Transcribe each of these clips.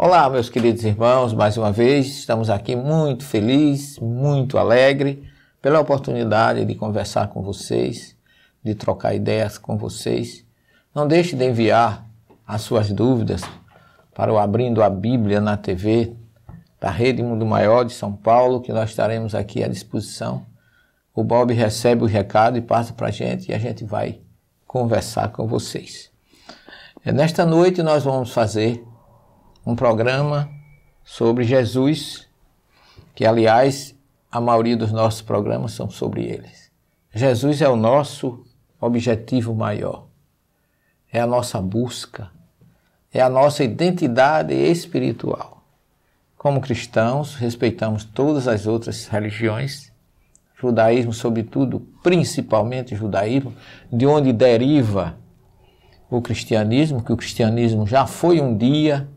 Olá, meus queridos irmãos, mais uma vez estamos aqui muito felizes, muito alegre pela oportunidade de conversar com vocês, de trocar ideias com vocês. Não deixe de enviar as suas dúvidas para o Abrindo a Bíblia na TV da Rede Mundo Maior de São Paulo, que nós estaremos aqui à disposição. O Bob recebe o recado e passa para a gente e a gente vai conversar com vocês. Nesta noite nós vamos fazer um programa sobre Jesus, que aliás a maioria dos nossos programas são sobre eles. Jesus é o nosso objetivo maior, é a nossa busca, é a nossa identidade espiritual. Como cristãos, respeitamos todas as outras religiões, judaísmo sobretudo, principalmente judaísmo, de onde deriva o cristianismo, que o cristianismo já foi um dia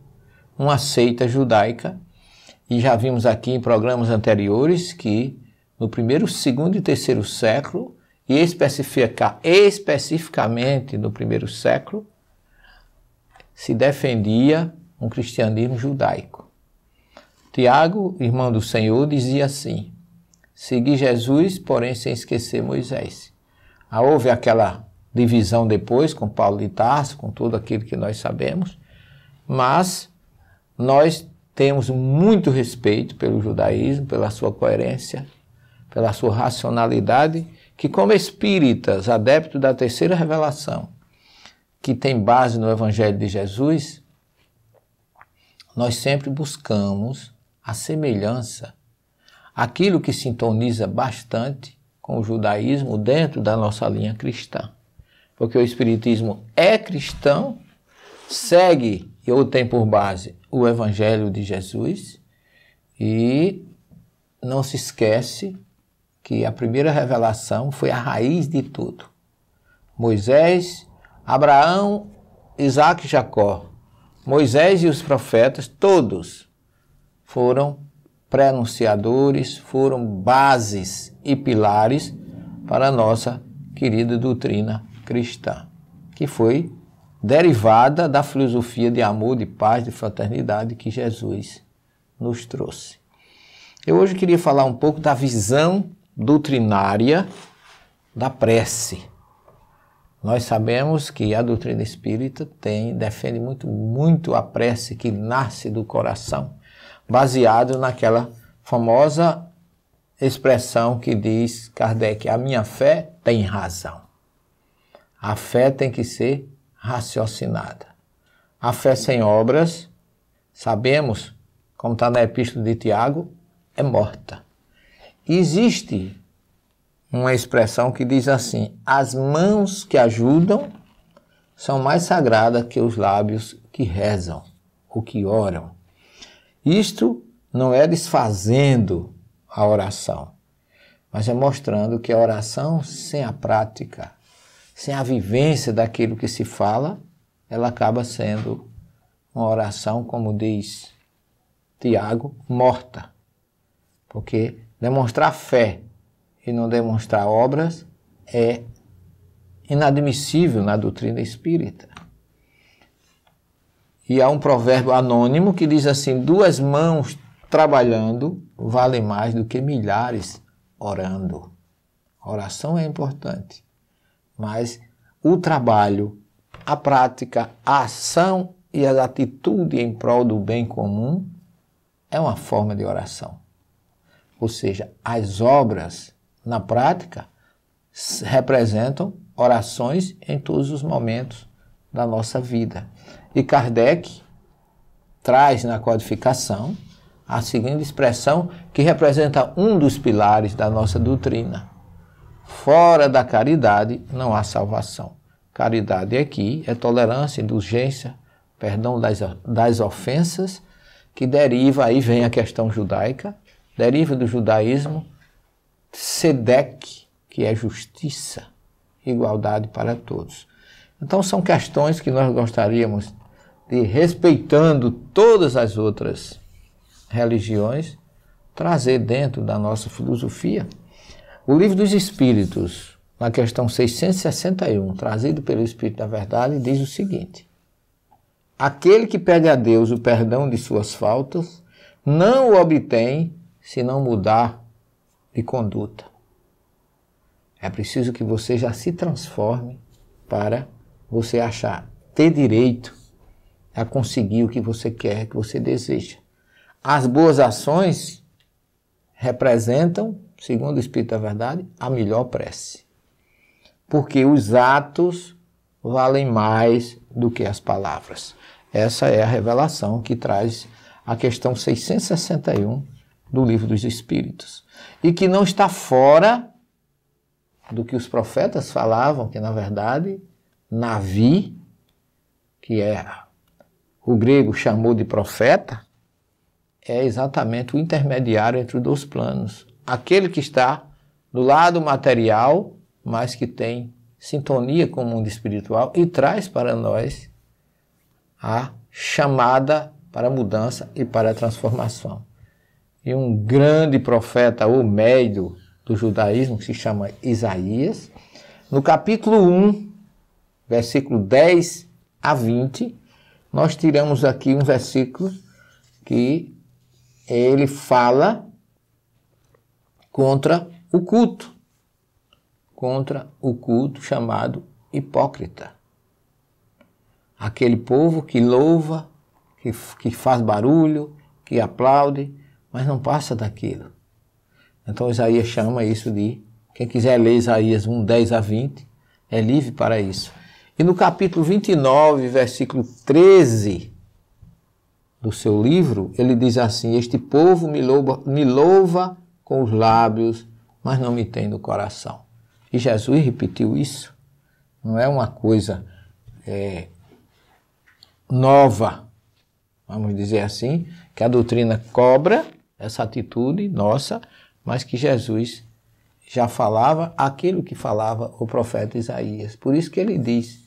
uma seita judaica, e já vimos aqui em programas anteriores que no primeiro, segundo e terceiro século, e especificamente no primeiro século, se defendia um cristianismo judaico. Tiago, irmão do Senhor, dizia assim: segui Jesus, porém sem esquecer Moisés. Houve aquela divisão depois com Paulo de Tarso, com tudo aquilo que nós sabemos, mas nós temos muito respeito pelo judaísmo, pela sua coerência, pela sua racionalidade, que como espíritas, adeptos da terceira revelação, que tem base no Evangelho de Jesus, nós sempre buscamos a semelhança, aquilo que sintoniza bastante com o judaísmo dentro da nossa linha cristã. Porque o espiritismo é cristão, segue ou tem por base o Evangelho de Jesus e não se esquece que a primeira revelação foi a raiz de tudo. Moisés, Abraão, Isaac e Jacó, Moisés e os profetas, todos foram prenunciadores, foram bases e pilares para a nossa querida doutrina cristã, que foi derivada da filosofia de amor, de paz, de fraternidade que Jesus nos trouxe. Eu hoje queria falar um pouco da visão doutrinária da prece. Nós sabemos que a doutrina espírita defende muito a prece que nasce do coração, baseado naquela famosa expressão que diz Kardec: a minha fé tem razão. A fé tem que ser raciocinada. A fé sem obras, sabemos, como está na Epístola de Tiago, é morta. Existe uma expressão que diz assim: as mãos que ajudam são mais sagradas que os lábios que rezam ou que oram. Isto não é desfazendo a oração, mas é mostrando que a oração sem a prática, sem a vivência daquilo que se fala, ela acaba sendo uma oração, como diz Tiago, morta. Porque demonstrar fé e não demonstrar obras é inadmissível na doutrina espírita. E há um provérbio anônimo que diz assim: 2 mãos trabalhando valem mais do que milhares orando. A oração é importante, mas o trabalho, a prática, a ação e a atitude em prol do bem comum é uma forma de oração. Ou seja, as obras na prática representam orações em todos os momentos da nossa vida. E Kardec traz na codificação a seguinte expressão que representa um dos pilares da nossa doutrina: fora da caridade não há salvação. Caridade aqui é tolerância, indulgência, perdão das ofensas, que deriva, aí vem a questão judaica, deriva do judaísmo, tzedek, que é justiça, igualdade para todos. Então são questões que nós gostaríamos de, respeitando todas as outras religiões, trazer dentro da nossa filosofia. O Livro dos Espíritos, na questão 661, trazido pelo Espírito da Verdade, diz o seguinte: aquele que pede a Deus o perdão de suas faltas, não o obtém se não mudar de conduta. É preciso que você já se transforme para você ter direito a conseguir o que você quer, que você deseja. As boas ações representam, segundo o Espírito da Verdade, a melhor prece. Porque os atos valem mais do que as palavras. Essa é a revelação que traz a questão 661 do Livro dos Espíritos. E que não está fora do que os profetas falavam, que na verdade, Navi, que o grego chamou de profeta, é exatamente o intermediário entre os dois planos. Aquele que está do lado material, mas que tem sintonia com o mundo espiritual e traz para nós a chamada para a mudança e para a transformação. E um grande profeta, ou médio do judaísmo, que se chama Isaías, no capítulo 1, versículo 10 a 20, nós tiramos aqui um versículo que ele fala contra o culto chamado hipócrita. Aquele povo que louva, que faz barulho, que aplaude, mas não passa daquilo. Então Isaías chama isso de, quem quiser ler Isaías 1, 10 a 20, é livre para isso. E no capítulo 29, versículo 13 do seu livro, ele diz assim: este povo me louva com os lábios, mas não me tem no coração. E Jesus repetiu isso. Não é uma coisa nova, vamos dizer assim, que a doutrina cobra essa atitude nossa, mas que Jesus já falava aquilo que falava o profeta Isaías. Por isso que ele diz: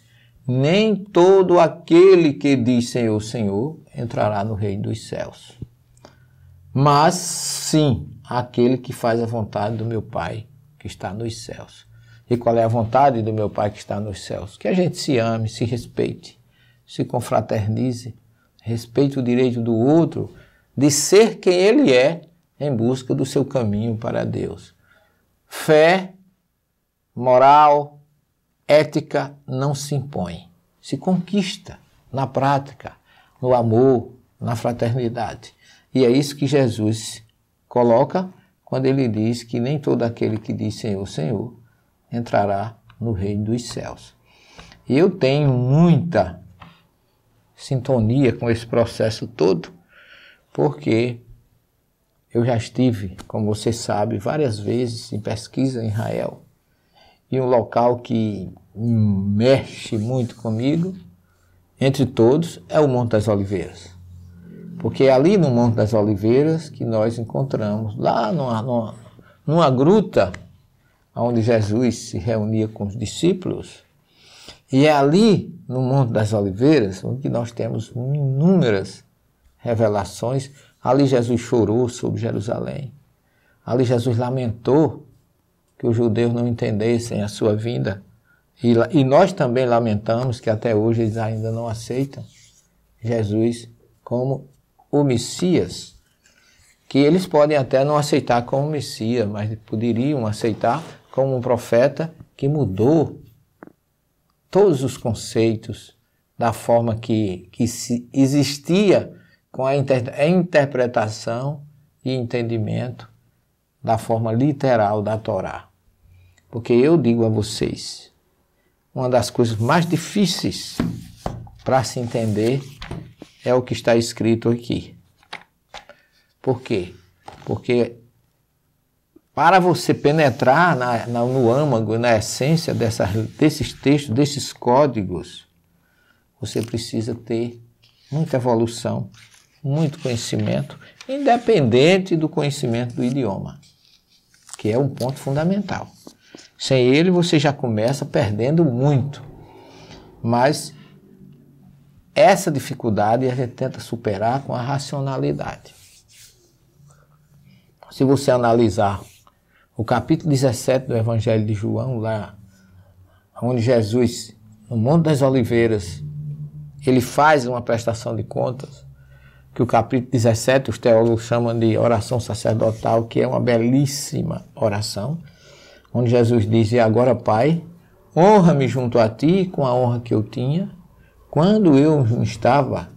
nem todo aquele que diz Senhor, Senhor, entrará no reino dos céus, mas sim aquele que faz a vontade do meu Pai que está nos céus. E qual é a vontade do meu Pai que está nos céus? Que a gente se ame, se respeite, se confraternize, respeite o direito do outro de ser quem ele é em busca do seu caminho para Deus. Fé, moral, ética não se impõe, se conquista na prática, no amor, na fraternidade. E é isso que Jesus coloca quando ele diz que nem todo aquele que diz Senhor, Senhor, entrará no reino dos céus. E eu tenho muita sintonia com esse processo todo, porque eu já estive, como você sabe, várias vezes em pesquisa em Israel, e um local que mexe muito comigo, entre todos, é o Monte das Oliveiras. Porque é ali no Monte das Oliveiras que nós encontramos, lá numa gruta, onde Jesus se reunia com os discípulos, e é ali no Monte das Oliveiras onde nós temos inúmeras revelações. Ali Jesus chorou sobre Jerusalém. Ali Jesus lamentou que os judeus não entendessem a sua vinda. E nós também lamentamos que até hoje eles ainda não aceitam Jesus como o Messias, que eles podem até não aceitar como Messias, mas poderiam aceitar como um profeta que mudou todos os conceitos da forma que existia com a interpretação e entendimento da forma literal da Torá. Porque eu digo a vocês, uma das coisas mais difíceis para se entender é o que está escrito aqui. Por quê? Porque para você penetrar no âmago, na essência desses textos, desses códigos, você precisa ter muita evolução, muito conhecimento, independente do conhecimento do idioma, que é um ponto fundamental. Sem ele, você já começa perdendo muito. Mas essa dificuldade a gente tenta superar com a racionalidade. Se você analisar o capítulo 17 do Evangelho de João, lá onde Jesus, no Monte das Oliveiras, ele faz uma prestação de contas, que o capítulo 17 os teólogos chamam de oração sacerdotal, que é uma belíssima oração, onde Jesus diz: e agora, Pai, honra-me junto a ti com a honra que eu tinha quando eu estava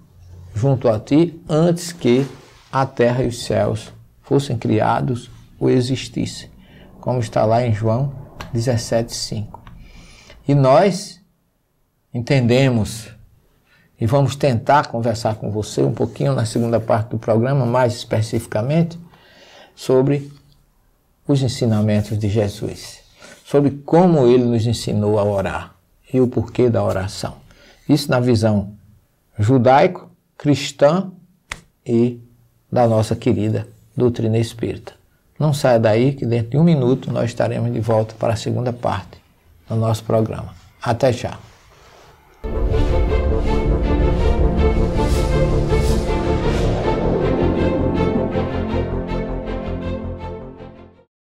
junto a ti, antes que a terra e os céus fossem criados ou existissem, como está lá em João 17:5. E nós entendemos e vamos tentar conversar com você um pouquinho na segunda parte do programa, mais especificamente, sobre os ensinamentos de Jesus, sobre como ele nos ensinou a orar e o porquê da oração. Isso na visão judaico, cristã e da nossa querida doutrina espírita. Não saia daí que dentro de um minuto nós estaremos de volta para a segunda parte do nosso programa. Até já!